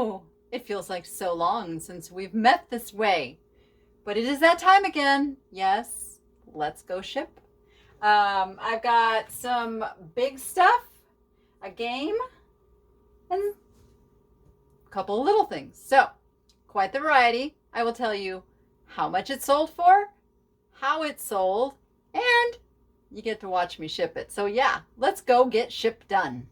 know. It feels like so long since we've met this way. But it is that time again. Yes, let's go ship. I've got some big stuff, a game, and a couple of little things. So, quite the variety. I will tell you how much it sold for, how it sold, and you get to watch me ship it. So yeah, let's go get ship done.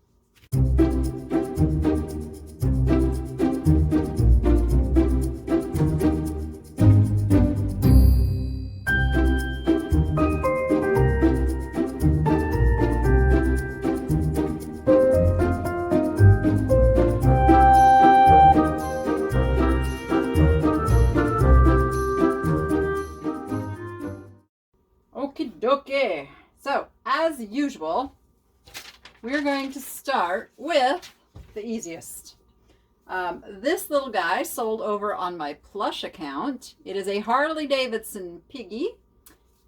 Okie dokie. So, as usual, we're going to start with the easiest. This little guy sold over on my Plush account. It is a Harley Davidson Piggy,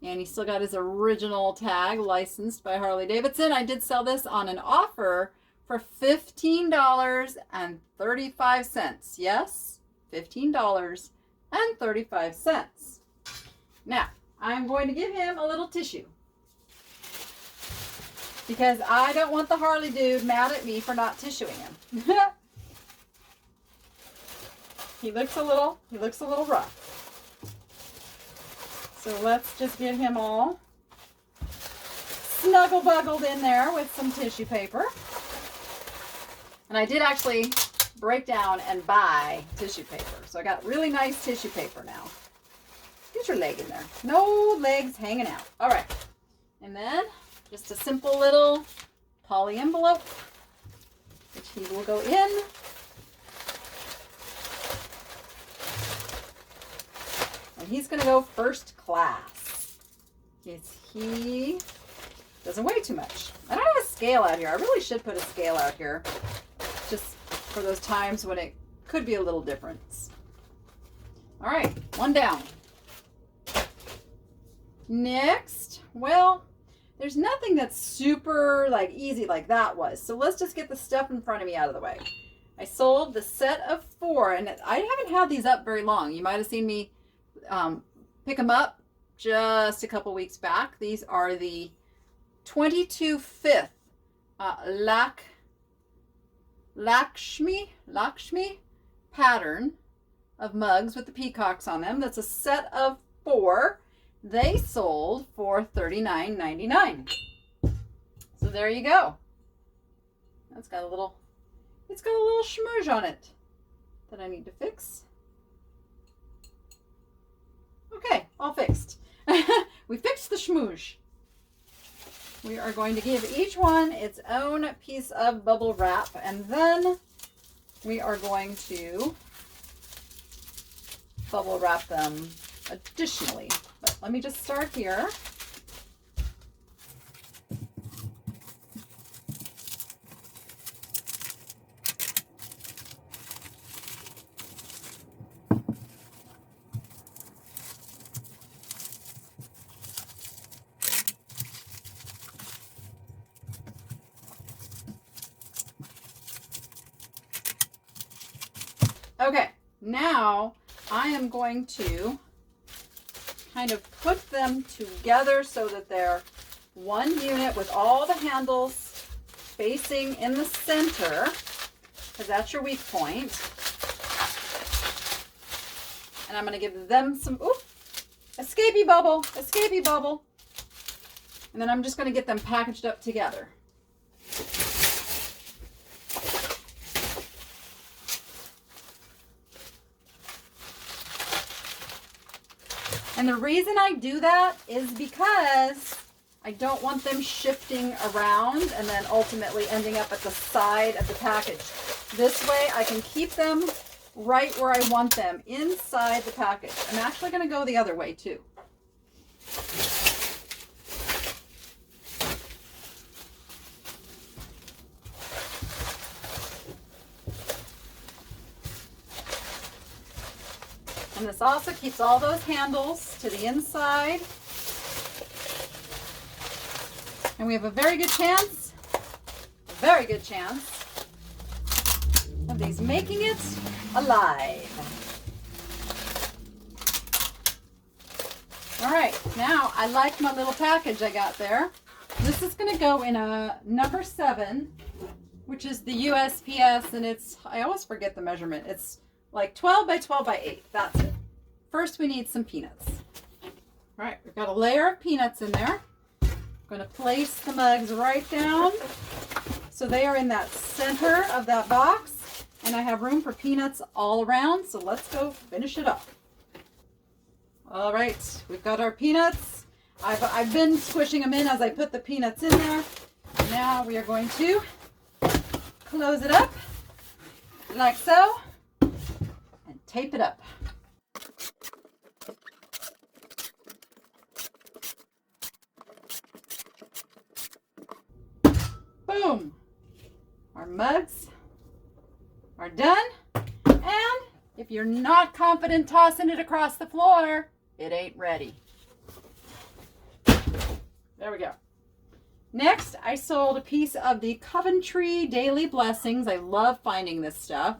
and he still got his original tag licensed by Harley Davidson. I did sell this on an offer for $15.35. Yes, $15.35. Now, I'm going to give him a little tissue because I don't want the Harley dude mad at me for not tissuing him. He looks a little rough. So let's just get him all snuggle buggled in there with some tissue paper. And I did actually break down and buy tissue paper. So I got really nice tissue paper now. Get your leg in there. No legs hanging out. All right. And then just a simple little poly envelope, which he will go in. And he's going to go first class. He doesn't weigh too much. I don't have a scale out here. I really should put a scale out here just for those times when it could be a little difference. All right. One down. Next, well, there's nothing that's super easy like that was. So let's just get the stuff in front of me out of the way. I sold the set of 4, and I haven't had these up very long. You might have seen me pick them up just a couple weeks back. These are the 22/5 Lakshmi pattern of mugs with the peacocks on them. That's a set of 4. They sold for $39.99. So there you go. It's got a little smudge on it that I need to fix. Okay, all fixed. We fixed the smudge. We are going to give each one its own piece of bubble wrap, and then we are going to bubble wrap them additionally. But let me just start here. Okay, now I am going to kind of put them together so that they're one unit with all the handles facing in the center, because that's your weak point. And I'm going to give them some, escapey bubble. And then I'm just going to get them packaged up together. And the reason I do that is because I don't want them shifting around and then ultimately ending up at the side of the package. This way I can keep them right where I want them, inside the package. I'm actually going to go the other way too. And this also keeps all those handles to the inside. And we have a very good chance of Somebody's making it alive. All right, now I like my little package I got there. This is going to go in a number 7, which is the USPS, and it's, I always forget the measurement. It's like 12 by 12 by 8. That's it. First, we need some peanuts. All right, we've got a layer of peanuts in there. I'm going to place the mugs right down so they are in that center of that box, and I have room for peanuts all around, so let's go finish it up. All right, we've got our peanuts. I've been squishing them in as I put the peanuts in there. Now we are going to close it up like so and tape it up. Boom. Our mugs are done. And if you're not confident tossing it across the floor, it ain't ready. There we go. Next, I sold a piece of the Coventry Daily Blessings. I love finding this stuff.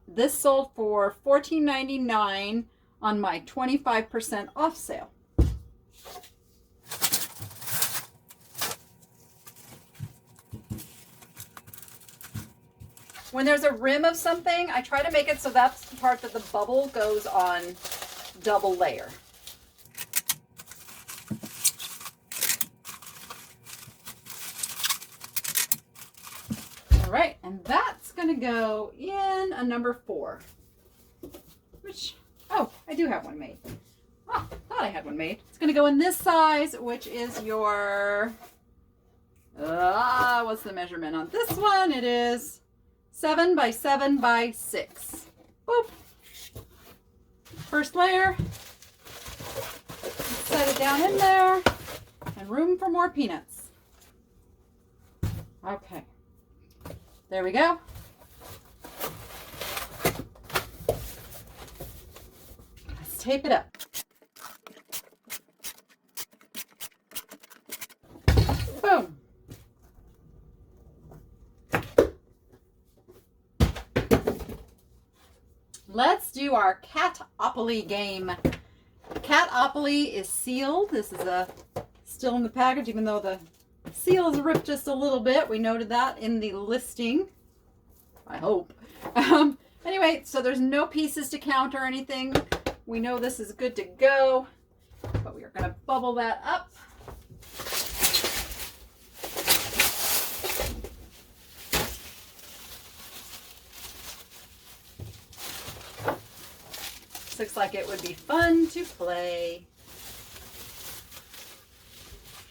This sold for $14.99 on my 25% off sale. When there's a rim of something, I try to make it so that's the part that the bubble goes on double layer. All right, and that's going to go in a number 4, which, oh, I do have one made. Oh, thought I had one made. It's going to go in this size, which is your, what's the measurement on this one? It is 7 by 7 by 6. Boop. First layer. Set it down in there, and room for more peanuts. Okay. There we go. Let's tape it up. Boom. Let's do our Catopoly game. Catopoly is sealed. This is still in the package, even though the seal is ripped just a little bit. We noted that in the listing. I hope. Anyway, so there's no pieces to count or anything. We know this is good to go, but we are going to bubble that up. This looks like it would be fun to play.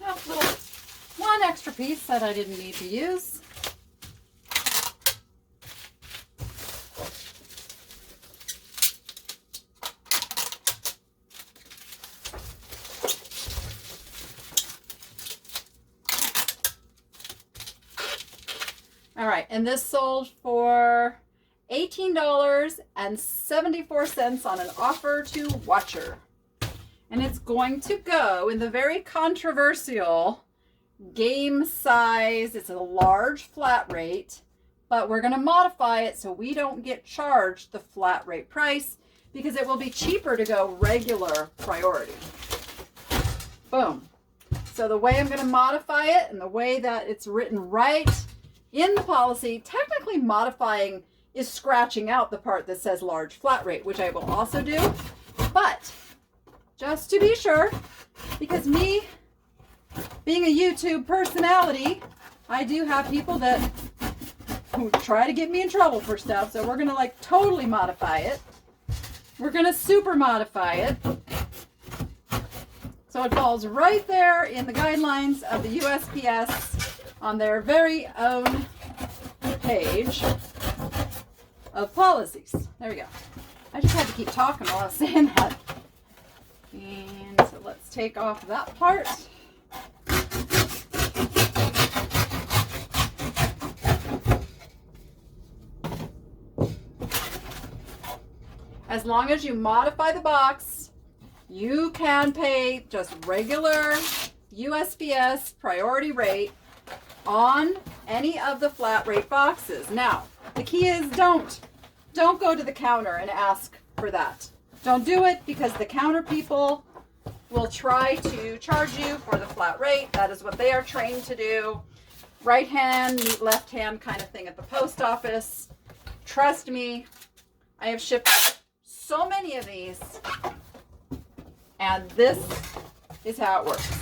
Oh, little one extra piece that I didn't need to use. All right, and this sold for $18.74 on an offer to Watcher. And it's going to go in the very controversial game size. It's a large flat rate, but we're going to modify it so we don't get charged the flat rate price because it will be cheaper to go regular priority. Boom. So the way I'm going to modify it and the way that it's written right in the policy, technically modifying is scratching out the part that says large flat rate, which I will also do. But just to be sure, because me being a YouTube personality, I do have people that who try to get me in trouble for stuff. So we're going to like totally modify it. We're going to super modify it. So it falls right there in the guidelines of the USPS on their very own page of policies. There we go. I just had to keep talking while I was saying that. And so let's take off that part. As long as you modify the box, you can pay just regular USPS priority rate on any of the flat rate boxes. Now, the key is don't go to the counter and ask for that. Don't do it, because the counter people will try to charge you for the flat rate. That is what they are trained to do. Right hand, meet left hand kind of thing at the post office. Trust me, I have shipped so many of these, and this is how it works.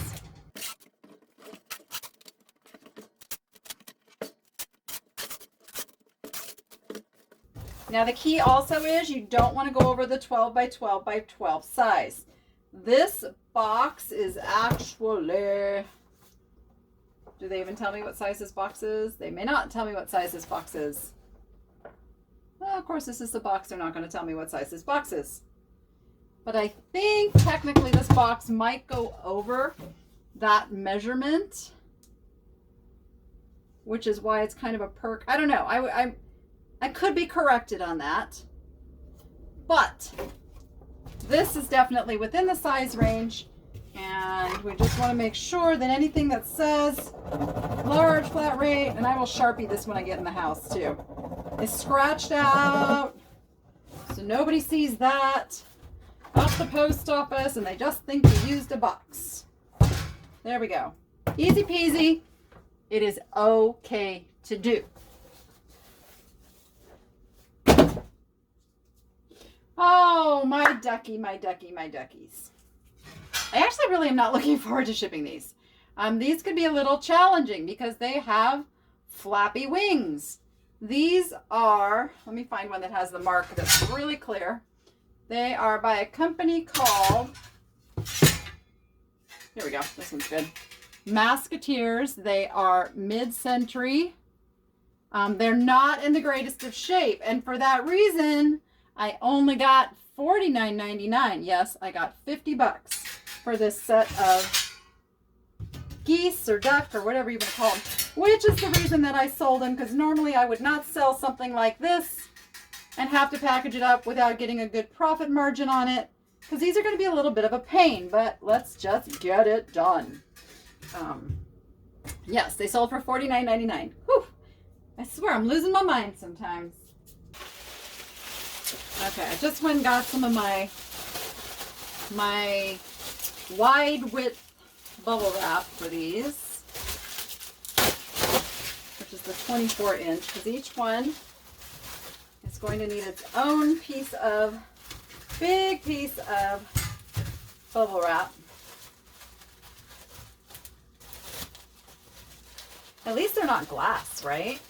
Now the key also is you don't want to go over the 12 by 12 by 12 size. This box is actually, do they even tell me what size this box is? They may not tell me what size this box is. Well, of course, this is the box. They're not going to tell me what size this box is. But I think technically this box might go over that measurement, which is why it's kind of a perk. I don't know. I could be corrected on that. But this is definitely within the size range, and we just want to make sure that anything that says large flat rate, and I will Sharpie this when I get in the house too, is scratched out so nobody sees that up the post office and they just think you used a box. There we go. Easy peasy. It is okay to do. Oh, my ducky, my ducky, my duckies. I actually really am not looking forward to shipping these. These could be a little challenging because they have flappy wings. These are, let me find one that has the mark that's really clear. They are by a company called, here we go, this one's good, Masketeers. They are mid-century. They're not in the greatest of shape, and for that reason, I only got $49.99. Yes, I got 50 bucks for this set of geese or duck or whatever you want to call them, which is the reason that I sold them, because normally I would not sell something like this and have to package it up without getting a good profit margin on it, because these are going to be a little bit of a pain, but let's just get it done. Yes, they sold for $49.99. Whew, I swear I'm losing my mind sometimes. Okay, I just went and got some of my wide width bubble wrap for these, which is the 24 inch, because each one is going to need its own big piece of bubble wrap. At least they're not glass, right?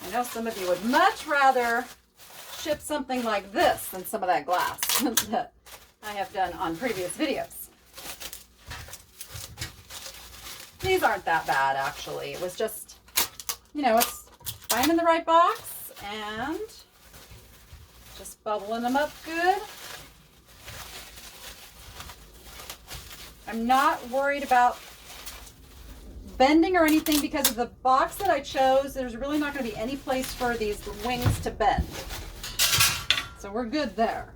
I know some of you would much rather ship something like this than some of that glass that I have done on previous videos. These aren't that bad, actually. It was just, you know, it's finding the right box and just bubbling them up good. I'm not worried about bending or anything because of the box that I chose. There's really not going to be any place for these wings to bend. So we're good there.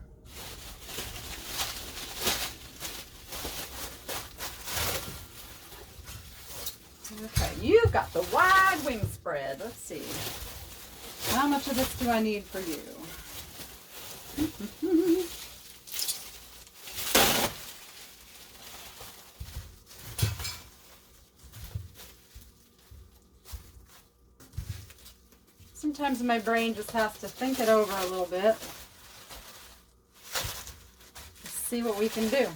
Okay, you've got the wide wing spread. Let's see. How much of this do I need for you? Sometimes my brain just has to think it over a little bit. Let's see what we can do.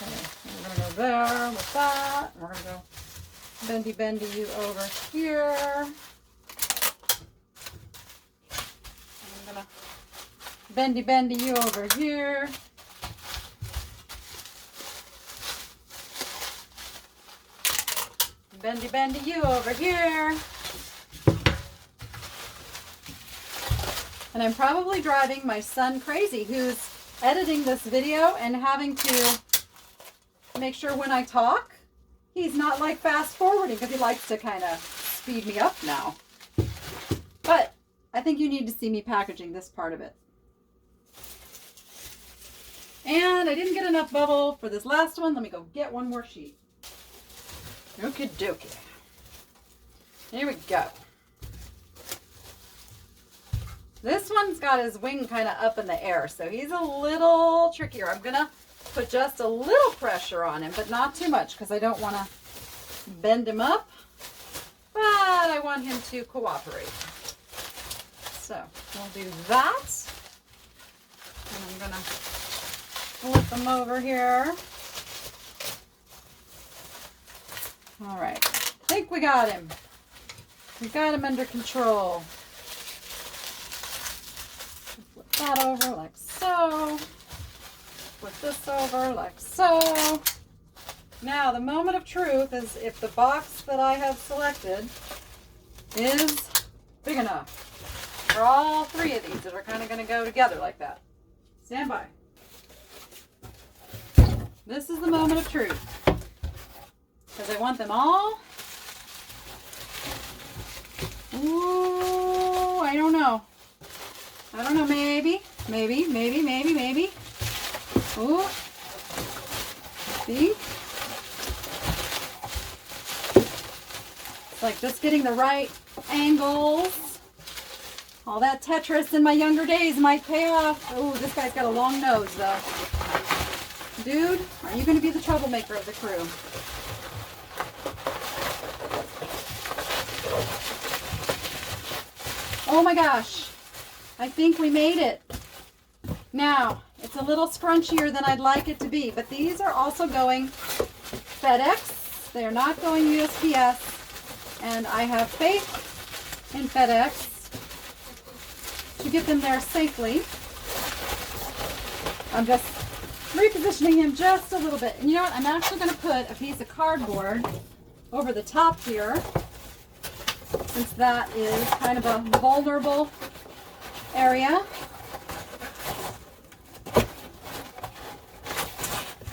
Okay, we're going to go there with that. We're going to go bendy you over here. I'm going to bendy you over here. Bendy you over here. And I'm probably driving my son crazy, who's editing this video and having to make sure when I talk, he's not like fast forwarding, because he likes to kind of speed me up now. But I think you need to see me packaging this part of it. And I didn't get enough bubble for this last one. Let me go get one more sheet. Okie dokie. Here we go. This one's got his wing kind of up in the air, so he's a little trickier. I'm going to put just a little pressure on him, but not too much because I don't want to bend him up, but I want him to cooperate. So we'll do that. And I'm going to flip him over here. All right, I think we got him. We got him under control. Flip that over like so. Flip this over like so. Now the moment of truth is if the box that I have selected is big enough for all three of these that are kind of going to go together like that. Stand by. This is the moment of truth. Because I want them all. Ooh, I don't know. I don't know, maybe. Ooh. See? It's like just getting the right angles. All that Tetris in my younger days might pay off. Ooh, this guy's got a long nose, though. Dude, are you going to be the troublemaker of the crew? Oh my gosh, I think we made it. Now, it's a little scrunchier than I'd like it to be, but these are also going FedEx. They're not going USPS, and I have faith in FedEx to get them there safely. I'm just repositioning him just a little bit. And you know what? I'm actually going to put a piece of cardboard over the top here, since that is kind of a vulnerable area.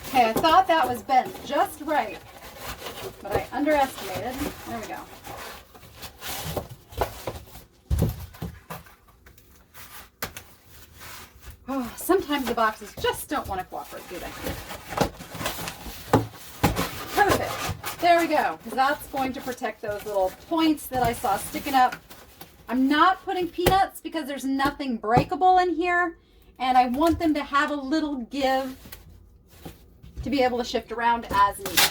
Okay, I thought that was bent just right, but I underestimated. There we go. Oh, sometimes the boxes just don't want to cooperate, do they? Perfect. There we go. Because that's going to protect those little points that I saw sticking up. I'm not putting peanuts because there's nothing breakable in here. And I want them to have a little give to be able to shift around as needed.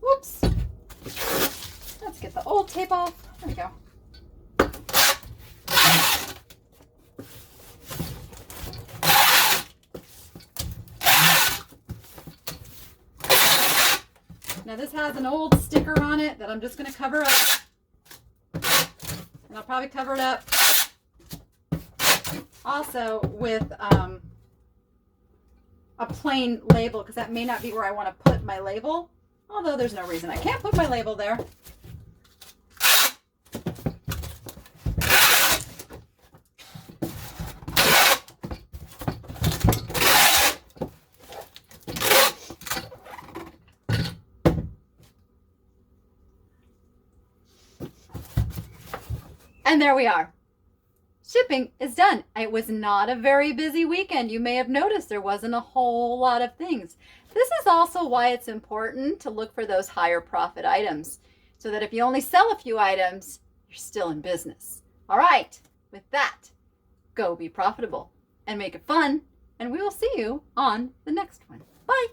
Whoops. Let's get the old tape off. There we go. Now this has an old sticker on it that I'm just going to cover up. And I'll probably cover it up also with a plain label, because that may not be where I want to put my label. Although there's no reason I can't put my label there. And there we are. Shipping is done. It was not a very busy weekend. You may have noticed there wasn't a whole lot of things. This is also why it's important to look for those higher profit items, so that if you only sell a few items, you're still in business. All right, with that, go be profitable and make it fun, and we will see you on the next one. Bye.